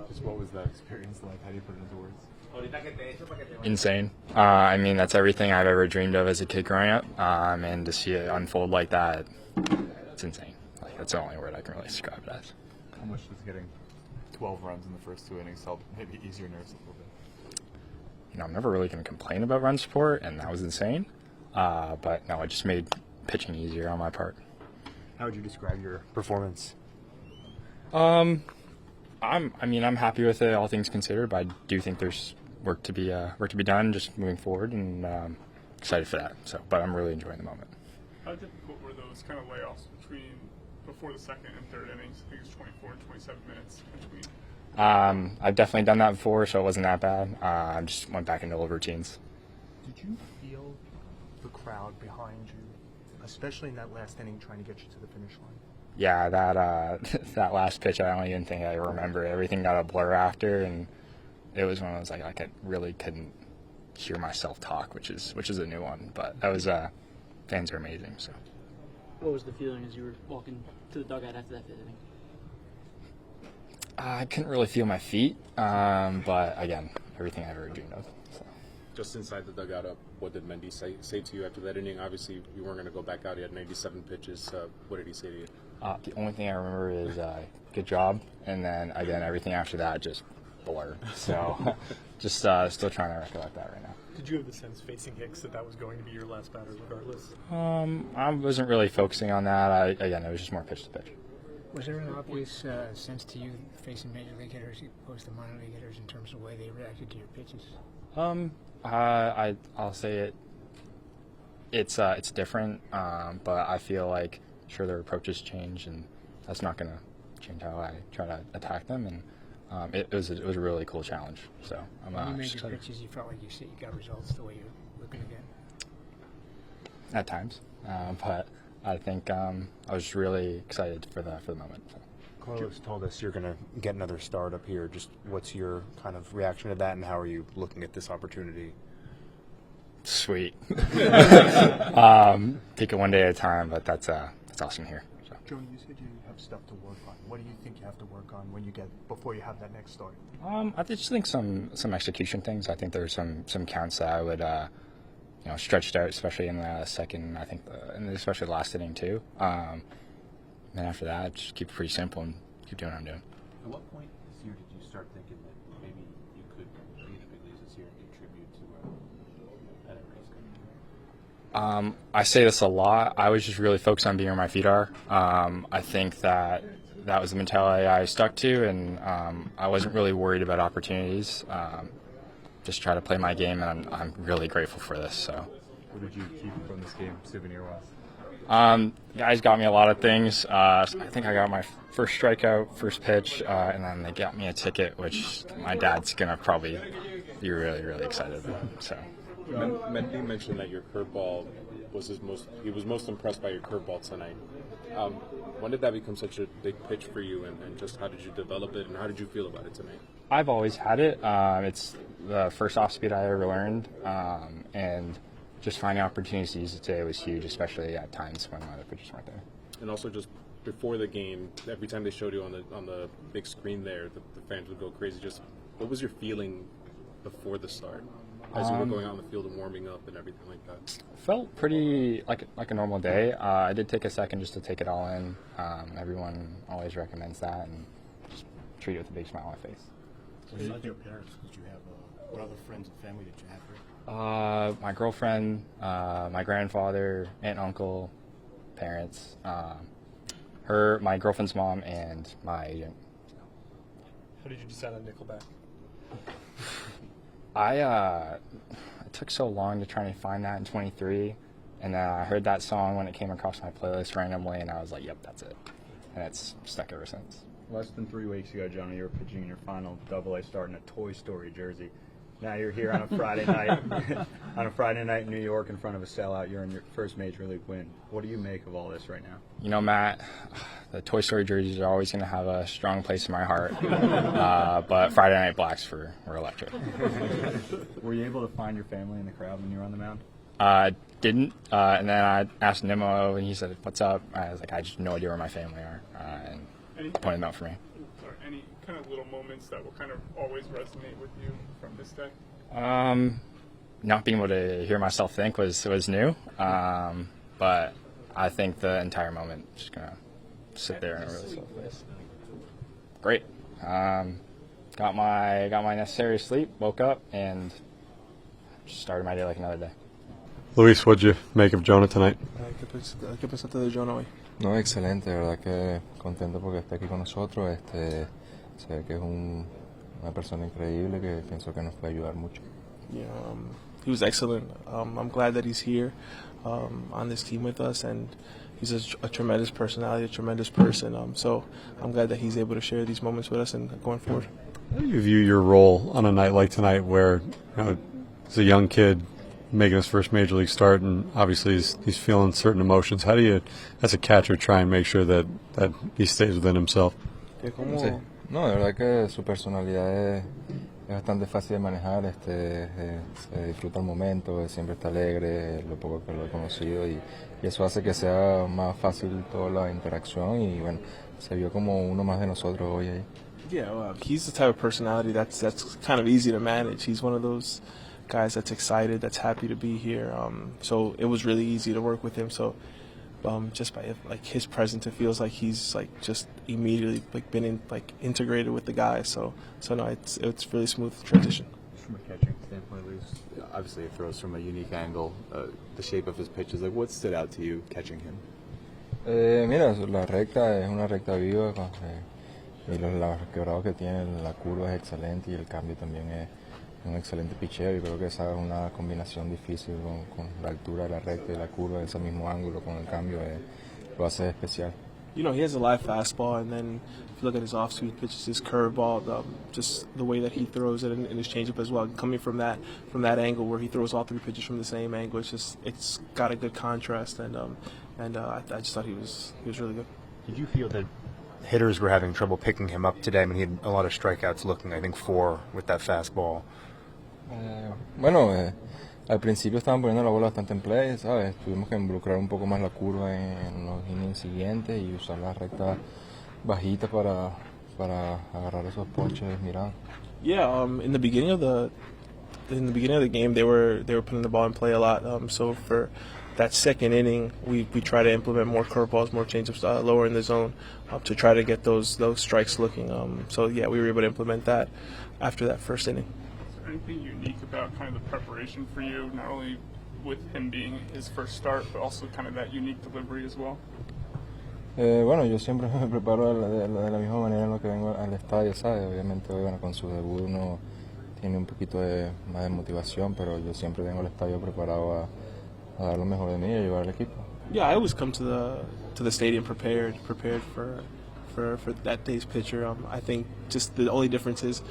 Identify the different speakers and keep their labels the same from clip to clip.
Speaker 1: Just what was that experience like? How do you put it into words?
Speaker 2: Insane. I mean, that's everything I've ever dreamed of as a kid growing up, and to see it unfold like that, it's insane. Like, that's the only word I can really describe it as.
Speaker 1: How much does getting 12 runs in the first 2 innings help maybe ease your nerves a little bit?
Speaker 2: You know, I'm never really going to complain about run support, and that was insane. But no, it just made pitching easier on my part.
Speaker 1: How would you describe your performance?
Speaker 2: I'm happy with it, all things considered, but I do think there's work to be done, just moving forward, and excited for that. So, but I'm really enjoying the moment.
Speaker 3: How difficult were those kind of layoffs between before the second and third innings? I think it's 24 and 27 minutes between.
Speaker 2: I've definitely done that before, so it wasn't that bad. I just went back into old routines.
Speaker 4: Did you feel the crowd behind you, especially in that last inning, trying to get you to the finish line?
Speaker 2: Yeah, that that last pitch, I don't even think I remember. Everything got a blur after, and it was one of those I really couldn't hear myself talk, which is a new one. But that was fans are amazing. So.
Speaker 5: What was the feeling as you were walking to the dugout after that fifth inning?
Speaker 2: I couldn't really feel my feet, but again, everything I ever dreamed of. So.
Speaker 6: Just inside the dugout, what did Mendy say to you after that inning? Obviously, you weren't going to go back out. He had 97 pitches. What did he say to you?
Speaker 2: The only thing I remember is good job, and then again, everything after that just blur. So just still trying to recollect that right now.
Speaker 4: Did you have the sense facing Hicks that was going to be your last batter regardless?
Speaker 2: I wasn't really focusing on that. Again, it was just more pitch to pitch.
Speaker 7: Was there an obvious sense to you facing major league hitters opposed to minor league hitters in terms of the way they reacted to your pitches?
Speaker 2: I'll say it's different, but I feel like sure their approaches change, and that's not going to change how I try to attack them. And it was a really cool challenge. So I'm
Speaker 7: when you made your
Speaker 2: excited.
Speaker 7: pitches, you felt like you got results the way you're looking again.
Speaker 2: At times, but I think I was really excited for the moment. So.
Speaker 1: Carlos told us you're going to get another start up here. Just what's your kind of reaction to that, and how are you looking at this opportunity?
Speaker 2: Sweet. Take it one day at a time, but that's awesome here. So.
Speaker 4: Jonah, you said you have stuff to work on. What do you think you have to work on before you have that next start?
Speaker 2: I just think some execution things. I think there's some counts that I would stretched out, especially in the second. I think, and especially the last inning too. And after that, just keep it pretty simple and keep doing what I'm doing.
Speaker 6: At what point this year did you start thinking that maybe you could be in the big leagues this year and contribute to that race?
Speaker 2: I say this a lot. I was just really focused on being where my feet are. I think that was the mentality I stuck to, and I wasn't really worried about opportunities. Just try to play my game, and I'm really grateful for this. So.
Speaker 1: What did you keep from this game, souvenir-wise?
Speaker 2: Guys got me a lot of things. I think I got my first strikeout, first pitch, and then they got me a ticket, which my dad's going to probably be really, really excited about. So.
Speaker 6: Mendy mentioned that your curveball was he was most impressed by your curveball tonight. When did that become such a big pitch for you, and just how did you develop it, and how did you feel about it tonight?
Speaker 2: I've always had it. It's the first off speed I ever learned, and just finding opportunities to use it today was huge, especially at times when my other pitchers weren't there.
Speaker 6: And also just before the game, every time they showed you on the big screen there, the fans would go crazy. Just what was your feeling before the start, as you were going out on the field and warming up and everything like that?
Speaker 2: Felt pretty like a normal day. I did take a second just to take it all in. Everyone always recommends that, and just treat it with a big smile on my face.
Speaker 4: Besides your parents, did you have what other friends and family did you have here?
Speaker 2: My girlfriend, my grandfather, aunt, uncle, parents, my girlfriend's mom, and my agent.
Speaker 4: How did you decide on Nickelback?
Speaker 2: It took so long to try and find that in 23, and then I heard that song when it came across my playlist randomly, and I was like, yep, that's it. And it's stuck ever since.
Speaker 8: Less than 3 weeks ago, Jonah, you were pitching in your final Double-A start in a Toy Story jersey. Now you're here on a Friday night, in New York in front of a sellout. You're in your first major league win. What do you make of all this right now?
Speaker 2: You know, Matt, the Toy Story jerseys are always going to have a strong place in my heart, but Friday Night Blacks were electric.
Speaker 8: Were you able to find your family in the crowd when you were on the mound?
Speaker 2: Didn't, and then I asked Nimmo, and he said, "What's up?" I was like, "I just have no idea where my family are," and pointed them out for me.
Speaker 3: Sorry, any kind of little moments that will kind of always resonate with you from this day?
Speaker 2: Not being able to hear myself think was new, but I think the entire moment just gonna sit there in a really slow place. Great. Got my necessary sleep. Woke up and just started my day like another day.
Speaker 9: Luis, what'd you make of Jonah tonight?
Speaker 10: ¿Qué pensaste de Jonah hoy?
Speaker 11: No, excelente, de verdad que contento porque está aquí con nosotros. Se ve que es una persona increíble que pienso que nos puede ayudar mucho.
Speaker 10: Yeah, he was excellent. I'm glad that he's here on this team with us, and he's a tremendous personality, a tremendous person. So I'm glad that he's able to share these moments with us and going forward.
Speaker 9: How do you view your role on a night like tonight where, as a young kid making his first major league start and obviously he's feeling certain emotions? How do you, as a catcher, try and make sure that he stays within himself?
Speaker 11: Sí. No, de verdad que su personalidad es bastante fácil de manejar, se disfruta el momento, siempre está alegre, lo poco que lo he conocido y eso hace que sea más fácil toda la interacción y bueno, se vio como uno más de nosotros hoy ahí.
Speaker 10: Yeah, well, he's the type of personality that's kind of easy to manage. He's one of those guys that's excited, that's happy to be here. So it was really easy to work with him. So just by his presence, it feels like he's just immediately been integrated with the guys. So no, it's really smooth transition.
Speaker 12: From a catching standpoint, Luis, obviously he throws from a unique angle. The shape of his pitches, what stood out to you catching him?
Speaker 11: Mira, la recta es una recta viva y los quebrados que tiene, la curva es excelente y el cambio también es un excelente picheo. Yo creo que esa es una combinación difícil con la altura de la recta y la curva, ese mismo ángulo con el cambio lo hace especial.
Speaker 10: You know, he has a live fastball, and then if you look at his off-speed pitches, his curveball, just the way that he throws it, and his changeup as well. Coming from that angle where he throws all three pitches from the same angle, it's got a good contrast, and I just thought he was really good.
Speaker 1: Did you feel that hitters were having trouble picking him up today? I mean, he had a lot of strikeouts looking, I think, 4 with that fastball.
Speaker 11: Bueno, al principio estaban poniendo la bola bastante en play, ¿sabes? Tuvimos que involucrar un poco más la curva en los innings siguientes y usar la recta bajita para agarrar esos ponches mirados.
Speaker 10: Yeah, in the beginning of the game, they were putting the ball in play a lot. So for that second inning, we try to implement more curveballs, more changeups lower in the zone to try to get those strikes looking. So yeah, we were able to implement that after that first inning.
Speaker 3: Anything unique about kind of the preparation for you, not only with him being his first start, but also kind of that unique delivery as well?
Speaker 11: Bueno, yo siempre me preparo de la misma manera en lo que vengo al estadio, ¿sabes? Obviamente, bueno, con su debut uno tiene un poquito más de motivación, pero yo siempre vengo al estadio preparado a dar lo mejor de mí y ayudar al equipo.
Speaker 10: Yeah, I always come to the stadium prepared for that day's pitcher. I think just the only difference is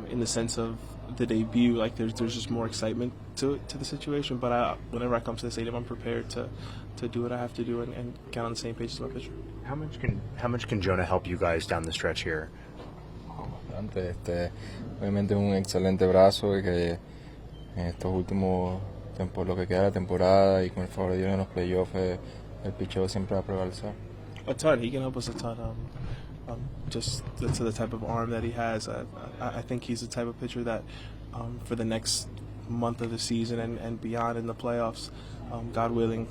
Speaker 10: in the sense of the debut, there's just more excitement to the situation. But whenever I come to the stadium, I'm prepared to do what I have to do and get on the same page as my pitcher.
Speaker 1: How much can Jonah help you guys down the stretch here?
Speaker 11: Bastante. Obviamente un excelente brazo y que en estos últimos tiempos, lo que queda de la temporada y con el favor de Dios en los playoffs, el picheo siempre va a prevalecer.
Speaker 10: A ton. He can help us a ton. Just to the type of arm that he has, I think he's the type of pitcher that for the next month of the season and beyond in the playoffs, God willing,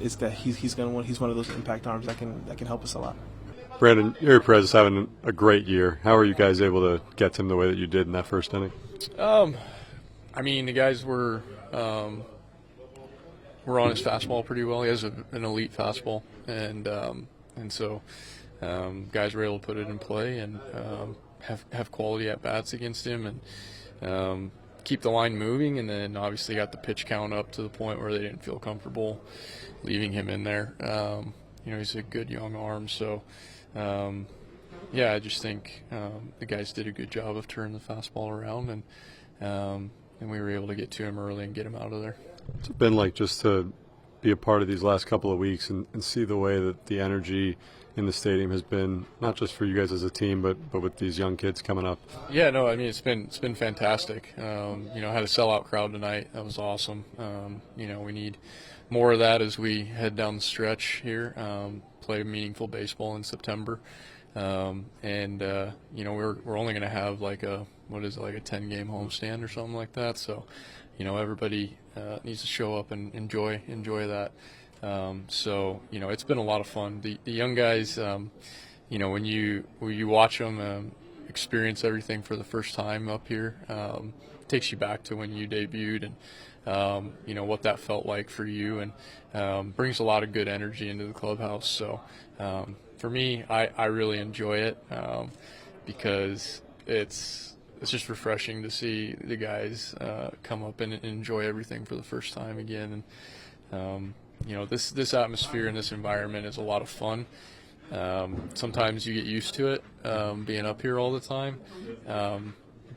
Speaker 10: is that he's one of those impact arms that can help us a lot.
Speaker 9: Brandon, Eury Perez is having a great year. How are you guys able to get to him the way that you did in that first inning?
Speaker 13: I mean, the guys were on his fastball pretty well. He has an elite fastball, and so guys were able to put it in play and have quality at bats against him and keep the line moving. And then obviously got the pitch count up to the point where they didn't feel comfortable leaving him in there. He's a good young arm, so. I just think the guys did a good job of turning the fastball around, and we were able to get to him early and get him out of there.
Speaker 9: What's it been like just to be a part of these last couple of weeks and see the way that the energy in the stadium has been, not just for you guys as a team, but with these young kids coming up?
Speaker 13: Yeah, no, I mean, it's been fantastic. Had a sellout crowd tonight. That was awesome. We need more of that as we head down the stretch here. Play meaningful baseball in September. You know, we're only going to have like a 10-game homestand or something like that. So, you know, everybody needs to show up and enjoy that. So, you know, it's been a lot of fun. The young guys, you know, when you watch them experience everything for the first time up here, takes you back to when you debuted and you know what that felt like for you, and brings a lot of good energy into the clubhouse. So for me, I really enjoy it because it's just refreshing to see the guys come up and enjoy everything for the first time again. And you know, this atmosphere and this environment is a lot of fun. Sometimes you get used to it being up here all the time,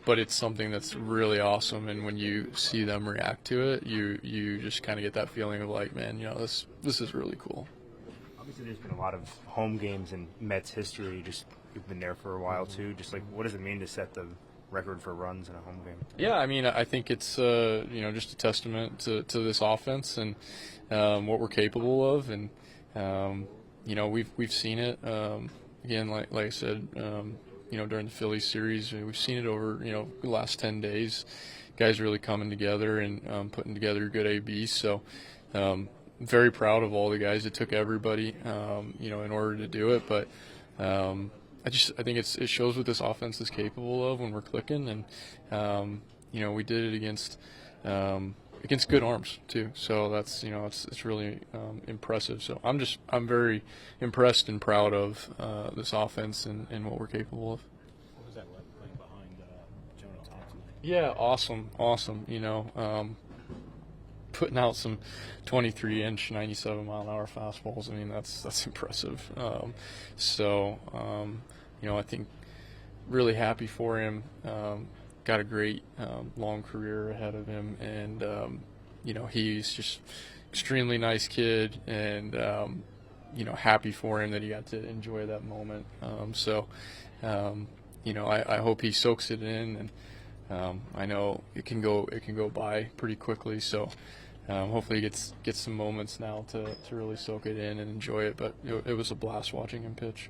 Speaker 13: but it's something that's really awesome. And when you see them react to it, you just kind of get that feeling of like, man, you know, this is really cool.
Speaker 1: Obviously, there's been a lot of home games in Mets history. You've been there for a while too. Just like, what does it mean to set the record for runs in a home game?
Speaker 13: Yeah, I mean, I think it's you know, just a testament to this offense and what we're capable of, and you know, we've seen it again, like I said, you know, during the Phillies series, we've seen it over, you know, the last 10 days. Guys really coming together and putting together good ABs. So very proud of all the guys. It took everybody, you know, in order to do it, but I think it shows what this offense is capable of when we're clicking, and you know, we did it against good arms too. So that's, you know, it's really impressive. So I'm very impressed and proud of this offense and what we're capable of.
Speaker 6: What was that like playing behind Jonah Tong?
Speaker 13: Yeah, awesome. You know, putting out some 23-inch, 97-mile-an-hour fastballs. I mean, that's impressive. You know, I think really happy for him. Got a great long career ahead of him, and you know, he's just extremely nice kid, and you know, happy for him that he got to enjoy that moment. You know, I hope he soaks it in, and I know it can go by pretty quickly. So hopefully he gets some moments now to really soak it in and enjoy it. But it was a blast watching him pitch.